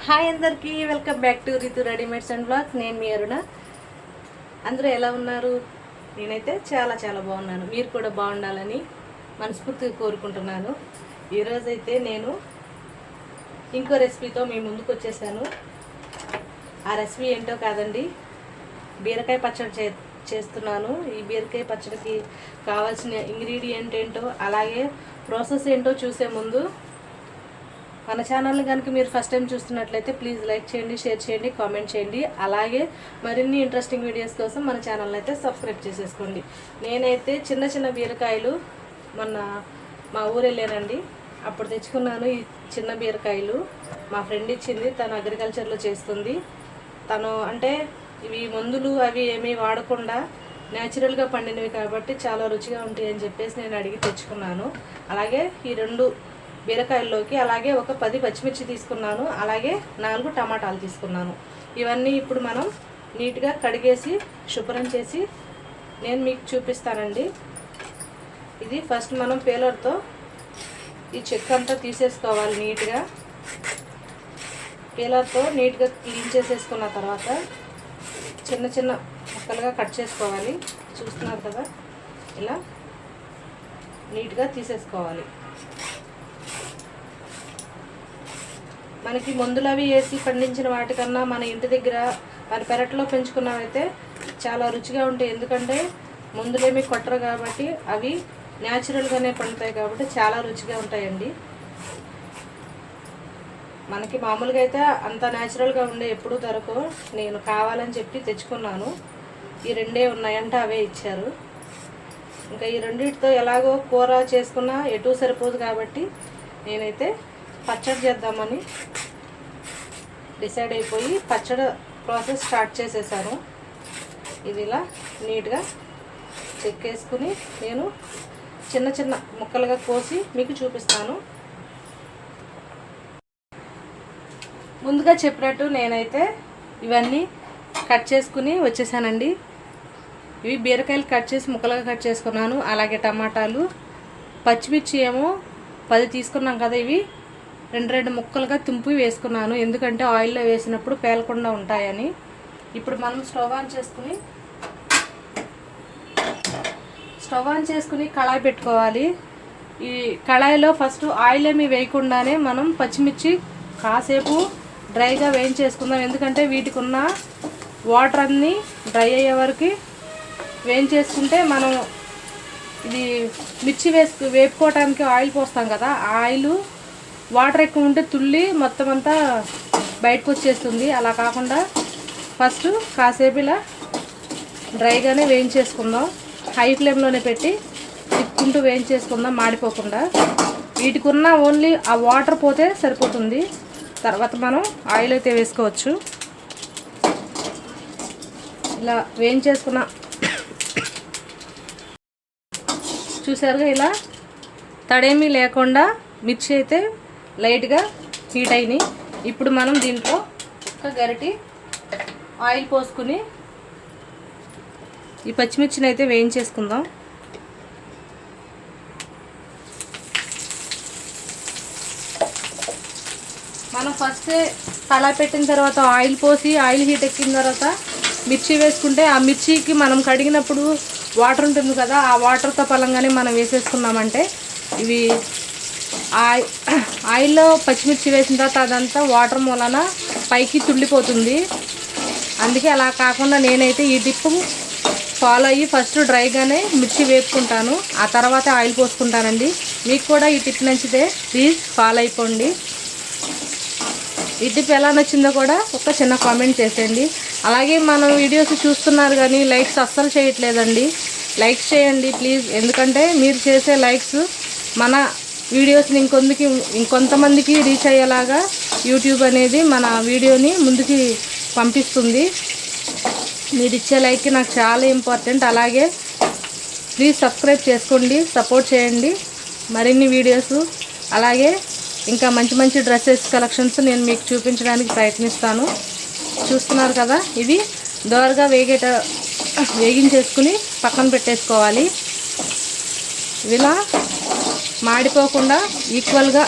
Hi అందరికీ welcome back to Ritu readymades and blogs. నేను మీ అరుణ. అందరూ ఎలా ఉన్నారు? నేనైతే చాలా చాలా బాగున్నాను. మీరు కూడా బాగుండాలని మనస్ఫూర్తిగా కోరుకుంటున్నాను. ఈరోజైతే నేను ఇంకో రెసిపీతో మీ ముందుకు వచ్చేసాను. ఆ రెసిపీ ఏంటో కాదండి, బీరకాయ పచ్చడి చేస్తున్నాను. ఈ బీరకాయ పచ్చడికి కావాల్సిన ఇంగ్రీడియంట్ ఏంటో అలాగే ప్రాసెస్ ఏంటో చూసే ముందు మన ఛానల్ని కనుక మీరు ఫస్ట్ టైం చూస్తున్నట్లయితే ప్లీజ్ లైక్ చేయండి, షేర్ చేయండి, కామెంట్ చేయండి. అలాగే మరిన్ని ఇంట్రెస్టింగ్ వీడియోస్ కోసం మన ఛానల్ని అయితే సబ్స్క్రైబ్ చేసేసుకోండి. నేనైతే చిన్న చిన్న బీరకాయలు మొన్న మా ఊరు వెళ్ళానండి, అప్పుడు తెచ్చుకున్నాను. ఈ చిన్న బీరకాయలు మా ఫ్రెండ్ ఇచ్చింది. తను అగ్రికల్చర్లో చేస్తుంది. తను అంటే ఇవి మందులు అవి ఏమీ వాడకుండా న్యాచురల్గా పండినవి కాబట్టి చాలా రుచిగా ఉంటాయి అని చెప్పేసి నేను అడిగి తెచ్చుకున్నాను. అలాగే ఈ 2 బీరకాయల్లోకి అలాగే ఒక 10 పచ్చిమిర్చి తీసుకున్నాను. అలాగే 4 టమాటాలు తీసుకున్నాను. ఇవన్నీ ఇప్పుడు మనం నీట్గా కడిగేసి శుభ్రం చేసి నేను మీకు చూపిస్తానండి. ఇది ఫస్ట్ మనం పేలర్తో ఈ చెక్క అంతా తీసేసుకోవాలి. నీట్గా పేలర్తో నీట్గా క్లీన్ చేసేసుకున్న తర్వాత చిన్న చిన్న ముక్కలుగా కట్ చేసుకోవాలి. చూస్తున్నారు కదా, ఇలా నీట్గా తీసేసుకోవాలి. మనకి మందులు అవి వేసి పండించిన వాటికన్నా మన ఇంటి దగ్గర మన పెరట్లో పెంచుకున్నవైతే చాలా రుచిగా ఉంటాయి. ఎందుకంటే మందులేమీ కొట్టరు కాబట్టి అవి న్యాచురల్గానే పండుతాయి కాబట్టి చాలా రుచిగా ఉంటాయండి. మనకి మామూలుగా అయితే అంత న్యాచురల్గా ఉండే ఎప్పుడూ దొరకవు. నేను కావాలని చెప్పి తెచ్చుకున్నాను. ఈ 2 ఉన్నాయంటే అవే ఇచ్చారు. ఇంకా ఈ 2టితో ఎలాగో కూర చేసుకున్నా ఎటు సరిపోదు కాబట్టి నేనైతే పచ్చడి చేద్దామని డిసైడ్ అయిపోయి పచ్చడి ప్రాసెస్ స్టార్ట్ చేసేసాను. ఇది ఇలా నీట్గా చెక్కేసుకుని నేను చిన్న చిన్న ముక్కలుగా కోసి మీకు చూపిస్తాను. ముందుగా చెప్పినట్టు నేనైతే ఇవన్నీ కట్ చేసుకుని వచ్చేసానండి. ఇవి బీరకాయలు కట్ చేసి ముక్కలుగా కట్ చేసుకున్నాను. అలాగే టమాటాలు, పచ్చిమిర్చి ఏమో 10 తీసుకున్నాం కదా, ఇవి 2 ముక్కలుగా తుంపి వేసుకున్నాను. ఎందుకంటే ఆయిల్లో వేసినప్పుడు పేలకుండా ఉంటాయని. ఇప్పుడు మనం స్టవ్ ఆన్ చేసుకుని కళాయి పెట్టుకోవాలి. ఈ కళాయిలో ఫస్ట్ ఆయిల్ ఏమి వేయకుండానే మనం పచ్చిమిర్చి కాసేపు డ్రైగా వేయించేసుకుందాం. ఎందుకంటే వీటికి ఉన్న వాటర్ అన్నీ డ్రై అయ్యే వరకు వేయించేసుకుంటే మనం ఇది మిర్చి వేపుకోవటానికి ఆయిల్ పోస్తాం కదా, ఆ ఆయిల్ వాటర్ ఎక్కువ ఉంటే తుల్లి మొత్తం అంతా బయటకు వచ్చేస్తుంది. అలా కాకుండా ఫస్ట్ కాసేపు ఇలా డ్రైగానే వేయించేసుకుందాం. హై ఫ్లేమ్లోనే పెట్టి తిప్పుకుంటూ వేయించేసుకుందాం మాడిపోకుండా. వీటికి ఉన్న ఓన్లీ ఆ వాటర్ పోతే సరిపోతుంది. తర్వాత మనం ఆయిల్ అయితే వేసుకోవచ్చు. ఇలా వేయించేసుకున్న చూసారుగా, ఇలా తడేమీ లేకుండా మిర్చి అయితే లైట్గా హీట్ అయినాయి. ఇప్పుడు మనం దీంట్లో ఒక గరిటి ఆయిల్ పోసుకుని ఈ పచ్చిమిర్చిని అయితే వేయించేసుకుందాం. మనం ఫస్ట్ కళాయి పెట్టిన తర్వాత ఆయిల్ పోసి ఆయిల్ హీట్ ఎక్కిన తర్వాత మిర్చి వేసుకుంటే ఆ మిర్చికి మనం కడిగినప్పుడు వాటర్ ఉంటుంది కదా, ఆ వాటర్తో పలంగానే మనం వేసేసుకున్నామంటే ఇవి ఆయిల్లో పచ్చిమిర్చి వేసిన తర్వాత అదంతా వాటర్ మూలన పైకి తుల్లిపోతుంది. అందుకే అలా కాకుండా నేనైతే ఈ టిప్ ఫాలో అయ్యి ఫస్ట్ డ్రైగానే మిర్చి వేపుకుంటాను, ఆ తర్వాత ఆయిల్ పోసుకుంటానండి. మీకు కూడా ఈ టిప్ నచ్చితే ప్లీజ్ ఫాలో అయిపోండి. ఈ టిప్ ఎలా నచ్చిందో కూడా ఒక చిన్న కామెంట్ చేసేయండి. అలాగే మన వీడియోస్ చూస్తున్నారు కానీ లైక్స్ అస్సలు చేయట్లేదండి. లైక్స్ చేయండి ప్లీజ్. ఎందుకంటే మీరు చేసే లైక్స్ మన వీడియోస్ని ఇంకొంతమందికి రీచ్ అయ్యేలాగా యూట్యూబ్ అనేది మన వీడియోని ముందుకి పంపిస్తుంది. మీరు ఇచ్చే లైక్ నాకు చాలా ఇంపార్టెంట్. అలాగే ప్లీజ్ సబ్స్క్రైబ్ చేసుకోండి, సపోర్ట్ చేయండి. మరిన్ని వీడియోస్ అలాగే ఇంకా మంచి మంచి డ్రెస్సెస్ కలెక్షన్స్ నేను మీకు చూపించడానికి ప్రయత్నిస్తాను. చూస్తున్నారు కదా, ఇది దోరగా వేగించేసుకుని పక్కన పెట్టేసుకోవాలి. ఇలా మాడిపోకుండా ఈక్వల్గా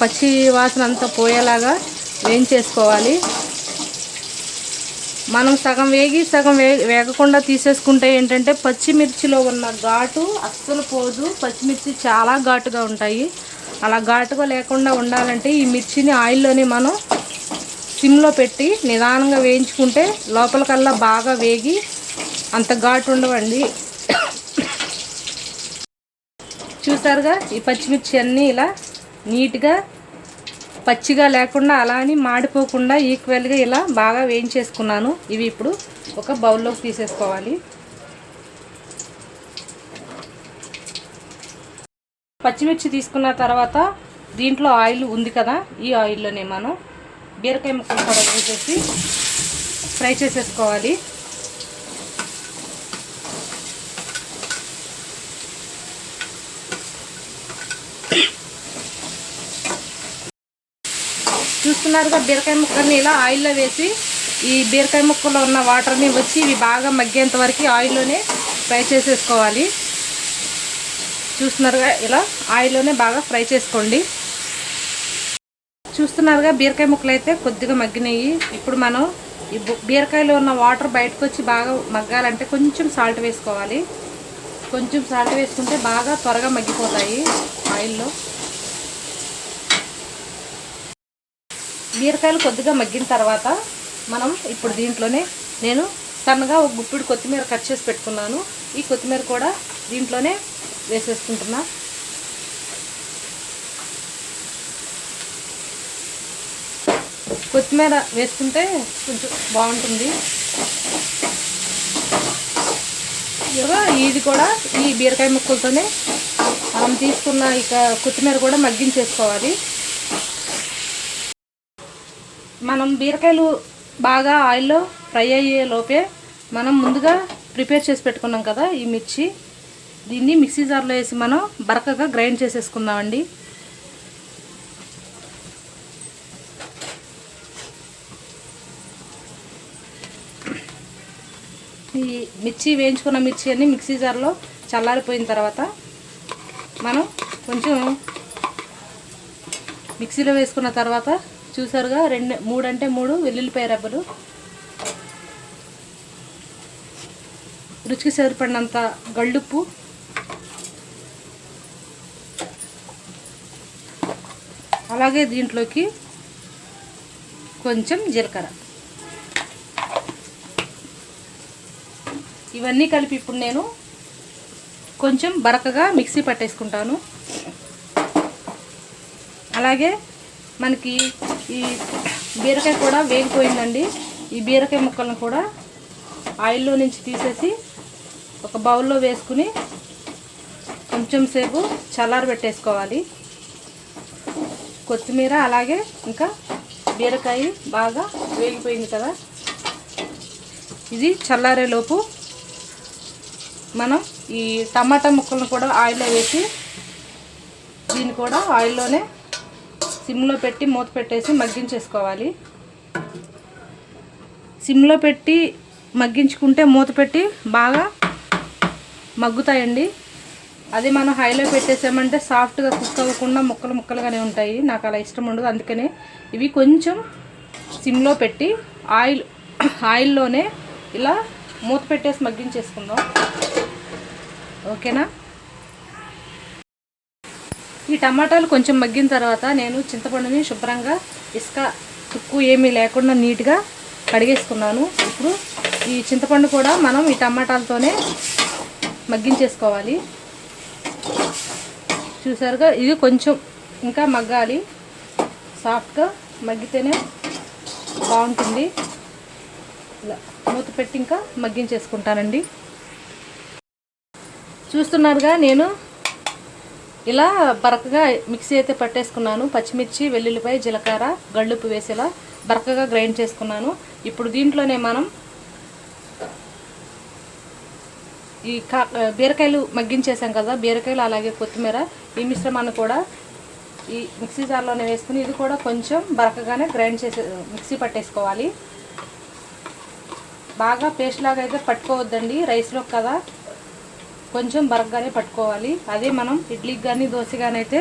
పచ్చి వాసన అంతా పోయేలాగా వేయించేసుకోవాలి. మనం సగం వేగి సగం వేగకుండా తీసేసుకుంటే ఏంటంటే పచ్చిమిర్చిలో ఉన్న ఘాటు అస్సలు పోదు. పచ్చిమిర్చి చాలా ఘాటుగా ఉంటాయి. అలా ఘాటుగా లేకుండా ఉండాలంటే ఈ మిర్చిని ఆయిల్లోనే మనం సిమ్లో పెట్టి నిదానంగా వేయించుకుంటే లోపలికల్లా బాగా వేగి అంత ఘాటు ఉండవండి. చూసారుగా ఈ పచ్చిమిర్చి అన్నీ ఇలా నీట్గా పచ్చిగా లేకుండా అలా అని మాడిపోకుండా ఈక్వల్గా ఇలా బాగా వేయించేసుకున్నాను. ఇవి ఇప్పుడు ఒక బౌల్లోకి తీసేసుకోవాలి. పచ్చిమిర్చి తీసుకున్న తర్వాత దీంట్లో ఆయిల్ ఉంది కదా, ఈ ఆయిల్లోనే మనం బీరకాయ ముక్కలు కూడా వేసేసి ఫ్రై చేసేసుకోవాలి. చూస్తున్నారుగా బీరకాయ ముక్కల్ని ఇలా ఆయిల్లో వేసి ఈ బీరకాయ ముక్కలో ఉన్న వాటర్ని వచ్చి ఇవి బాగా మగ్గేంత వరకు ఆయిల్లోనే ఫ్రై చేసేసుకోవాలి. చూస్తున్నారుగా ఇలా ఆయిల్లోనే బాగా ఫ్రై చేసుకోండి. చూస్తున్నారుగా బీరకాయ ముక్కలు అయితే కొద్దిగా మగ్గినాయి. ఇప్పుడు మనం ఈ బీరకాయలో ఉన్న వాటర్ బయటకు వచ్చి బాగా మగ్గాలంటే కొంచెం సాల్ట్ వేసుకోవాలి. కొంచెం సాల్ట్ వేసుకుంటే బాగా త్వరగా మగ్గిపోతాయి ఆయిల్లో. బీరకాయలు కొద్దిగా మగ్గిన తర్వాత మనం ఇప్పుడు దీంట్లోనే నేను సన్నగా ఒక గుప్పిడి కొత్తిమీర కట్ చేసి పెట్టుకున్నాను. ఈ కొత్తిమీర కూడా దీంట్లోనే వేసేసుకుంటున్నా. కొత్తిమీర వేసుకుంటే కొంచెం బాగుంటుంది. ఇది కూడా ఈ బీరకాయ ముక్కలతోనే మనం తీసుకున్న ఇక కొత్తిమీర కూడా మగ్గించేసుకోవాలి. మనం బీరకాయలు బాగా ఆయిల్లో ఫ్రై అయ్యే లోపే మనం ముందుగా ప్రిపేర్ చేసి పెట్టుకున్నాం కదా ఈ మిర్చి, దీన్ని మిక్సీ జార్లో వేసి మనం బరకగా గ్రైండ్ చేసేసుకుందామండి. ఈ మిర్చి వేయించుకున్న మిర్చి అన్ని మిక్సీ జార్లో చల్లారిపోయిన తర్వాత మనం కొంచెం మిక్సీలో వేసుకున్న తర్వాత చూసారుగా 3 అంటే 3 వెల్లుల్లిపాయ రెబ్బలు, రుచికి సరిపడినంత గళ్ళుప్పు, అలాగే దీంట్లోకి కొంచెం జీలకర్ర, ఇవన్నీ కలిపి ఇప్పుడు నేను కొంచెం బరకగా మిక్సీ పట్టేసుకుంటాను. అలాగే మనకి ఈ బీరకాయ కూడా వేగిపోయిందండి. ఈ బీరకాయ ముక్కలను కూడా ఆయిల్లో నుంచి తీసేసి ఒక బౌల్లో వేసుకుని కొంచెం సేపు చల్లారబెట్టేసుకోవాలి. కొత్తిమీర అలాగే ఇంకా బీరకాయ బాగా వేగిపోయింది కదా, ఇది చల్లారేలోపు మనం ఈ టమాటా ముక్కలను కూడా ఆయిల్లో వేసి దీన్ని కూడా ఆయిల్లోనే సిమ్లో పెట్టి మూత పెట్టేసి మగ్గించేసుకోవాలి. సిమ్లో పెట్టి మగ్గించుకుంటే మూత పెట్టి బాగా మగ్గుతాయండి. అది మనం హైలో పెట్టేసామంటే సాఫ్ట్గా కుక్ అవ్వకుండా ముక్కలు ముక్కలుగానే ఉంటాయి. నాకు అలా ఇష్టం ఉండదు. అందుకనే ఇవి కొంచెం సిమ్లో పెట్టి ఆయిల్లోనే ఇలా మూత పెట్టేసి మగ్గించేసుకుందాం. ఓకేనా? ఈ టమాటాలు కొంచెం మగ్గిన తర్వాత నేను చింతపండుని శుభ్రంగా ఇసుక తుక్కు ఏమీ లేకుండా నీట్గా కడిగేసుకున్నాను. ఇప్పుడు ఈ చింతపండు కూడా మనం ఈ టమాటాలతోనే మగ్గించేసుకోవాలి. చూసారుగా ఇది కొంచెం ఇంకా మగ్గాలి, సాఫ్ట్గా మగ్గితేనే బాగుంటుంది. ఇలా మూత పెట్టి ఇంకా మగ్గించేసుకుంటానండి. చూస్తున్నారుగా నేను ఇలా బరకగా మిక్సీ అయితే పట్టేసుకున్నాను. పచ్చిమిర్చి, వెల్లుల్లిపాయ, జీలకర్ర, గళ్ళుప్పు వేసేలా బరకగా గ్రైండ్ చేసుకున్నాను. ఇప్పుడు దీంట్లోనే మనం ఈ బీరకాయలు మగ్గించేసాం కదా, బీరకాయలు అలాగే కొత్తిమీర ఈ మిశ్రమాన్ని కూడా ఈ మిక్సీ జార్లోనే వేసుకుని ఇది కూడా కొంచెం బరకగానే గ్రైండ్ చేసే మిక్సీ పట్టేసుకోవాలి. బాగా పేస్ట్ లాగా అయితే పట్టుకోవద్దండి, రైస్లో కదా, కొంచెం బరకగానే పట్టుకోవాలి. అదే మనం ఇడ్లీకి కానీ దోశ కానీ అయితే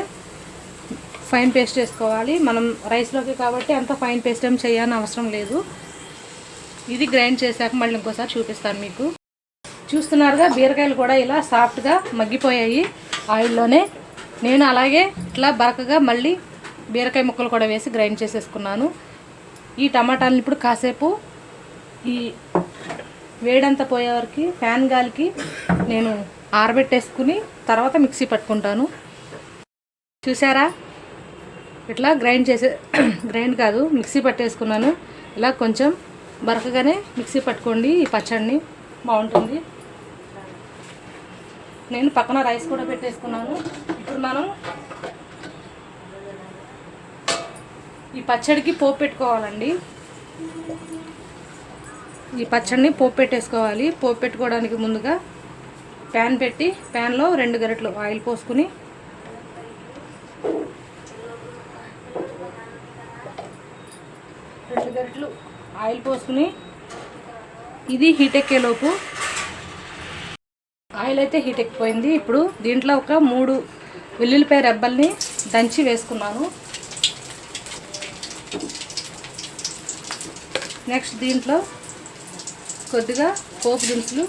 ఫైన్ పేస్ట్ చేసుకోవాలి. మనం రైస్లోకి కాబట్టి అంత ఫైన్ పేస్ట్ ఏం చేయాలని అవసరం లేదు. ఇది గ్రైండ్ చేశాక మళ్ళీ ఇంకోసారి చూపిస్తాను మీకు. చూస్తున్నారుగా బీరకాయలు కూడా ఇలా సాఫ్ట్గా మగ్గిపోయాయి ఆయిల్లోనే. నేను అలాగే ఇట్లా బరకగా మళ్ళీ బీరకాయ ముక్కలు కూడా వేసి గ్రైండ్ చేసేసుకున్నాను. ఈ టమాటాలను ఇప్పుడు కాసేపు ఈ వేడంతా పోయే వరకు ఫ్యాన్ గాలికి నేను ఆరబెట్టేసుకుని తర్వాత మిక్సీ పట్టుకుంటాను. చూసారా, ఇట్లా గ్రైండ్ కాదు మిక్సీ పట్టేసుకున్నాను. ఇలా కొంచెం బరకగానే మిక్సీ పట్టుకోండి, ఈ పచ్చడిని బాగుంటుంది. నేను పక్కన రైస్ కూడా పెట్టేసుకున్నాను. ఇప్పుడు మనం ఈ పచ్చడికి పోపు పెట్టుకోవాలండి. ఈ పచ్చడిని పోపు పెట్టేసుకోవాలి. పోపు పెట్టుకోవడానికి ముందుగా ప్యాన్ పెట్టి ప్యాన్లో 2 గరిటెలు ఆయిల్ పోసుకుని ఇది హీట్ ఎక్కేలోపు ఆయిల్ అయితే హీట్ ఎక్కిపోయింది. ఇప్పుడు దీంట్లో ఒక 3 వెల్లుల్లిపాయ రెబ్బల్ని దంచి వేసుకున్నాను. నెక్స్ట్ దీంట్లో కొద్దిగా పోపు దినుసులు,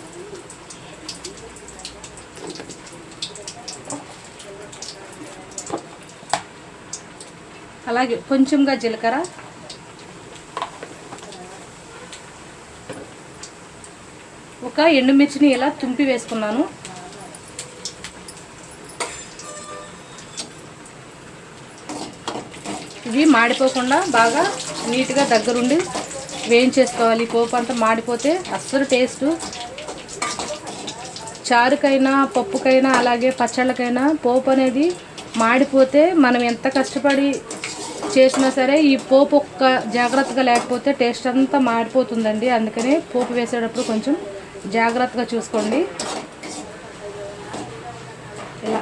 అలాగే కొంచెంగా జీలకర్ర, ఒక ఎండుమిర్చిని ఇలా తుంపి వేసుకున్నాను. ఇవి మాడిపోకుండా బాగా నీట్గా దగ్గరుండి వేయించేసుకోవాలి. పోపు అంతా మాడిపోతే అస్సలు టేస్ట్ చారుకైనా పప్పుకైనా అలాగే పచ్చళ్ళకైనా పోపు అనేది మాడిపోతే మనం ఎంత కష్టపడి చేసినా సరే ఈ పోపు ఒక్క జాగ్రత్తగా లేకపోతే టేస్ట్ అంతా మాడిపోతుందండి. అందుకనే పోపు వేసేటప్పుడు కొంచెం జాగ్రత్తగా చూసుకోండి. ఇలా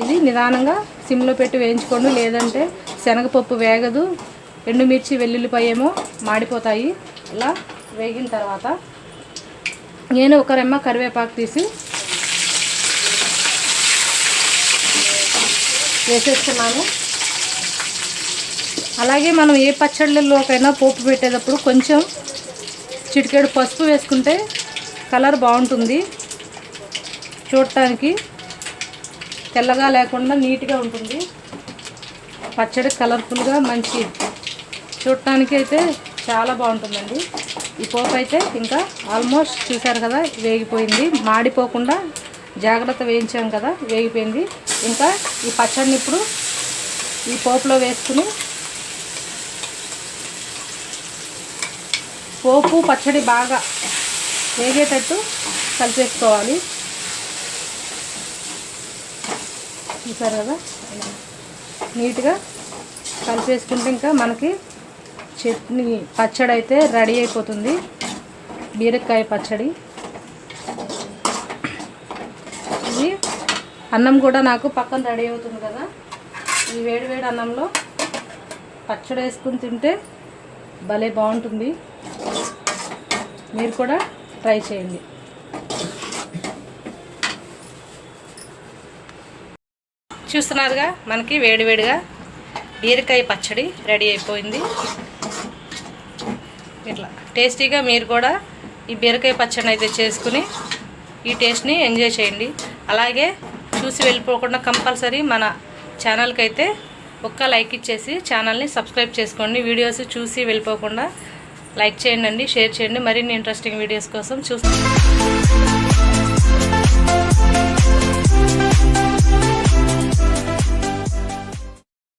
ఇది నిదానంగా సిమ్లో పెట్టి వేయించుకోండి, లేదంటే శనగపప్పు వేగదు, ఎండుమిర్చి వెల్లుల్లిపాయ ఏమో మాడిపోతాయి. ఇలా వేగిన తర్వాత నేను ఒక రెమ్మ కరివేపాకు తీసి వేసేస్తున్నాను. అలాగే మనం ఏ పచ్చళ్ళలోకైనా పోపు పెట్టేటప్పుడు కొంచెం చిటికెడు పసుపు వేసుకుంటే కలర్ బాగుంటుంది, చూడటానికి తెల్లగా లేకుండా నీట్గా ఉంటుంది. పచ్చడి కలర్ఫుల్గా మంచి చూడటానికి అయితే చాలా బాగుంటుందండి. ఈ పోపు అయితే ఇంకా ఆల్మోస్ట్ చూసారు కదా వేగిపోయింది, మాడిపోకుండా జాగ్రత్త వేయించాం కదా వేగిపోయింది. ఇంకా ఈ పచ్చడిని ఇప్పుడు ఈ పోపులో వేసుకుని పోపు పచ్చడి బాగా వేగేటట్టు కలిపేసుకోవాలి. చూసారు కదా నీట్గా కలిపేసుకుంటే ఇంకా మనకి చట్నీ పచ్చడి అయితే రెడీ అయిపోతుంది. బీరకాయ పచ్చడి. ఇది అన్నం కూడా నాకు పక్కన రెడీ అవుతుంది కదా. ఈ వేడి అన్నంలో పచ్చడి వేసుకుని తింటే భలే బాగుంటుంది. మీరు కూడా ట్రై చేయండి. చూస్తున్నారుగా మనకి వేడివేడిగా బీరకాయ పచ్చడి రెడీ అయిపోయింది. ఇట్లా టేస్టీగా మీరు కూడా ఈ బీరకాయ పచ్చడిని అయితే చేసుకుని ఈ టేస్ట్ని ఎంజాయ్ చేయండి. అలాగే చూసి వెళ్ళిపోకుండా కంపల్సరీ మన ఛానల్కి అయితే ఒక్క లైక్ ఇచ్చేసి ఛానల్ని సబ్స్క్రైబ్ చేసుకోండి. వీడియోస్ చూసి వెళ్ళిపోకుండా లైక్ చేయండి, షేర్ చేయండి. మరిన్ని ఇంట్రెస్టింగ్ వీడియోస్ కోసం చూస్తాను.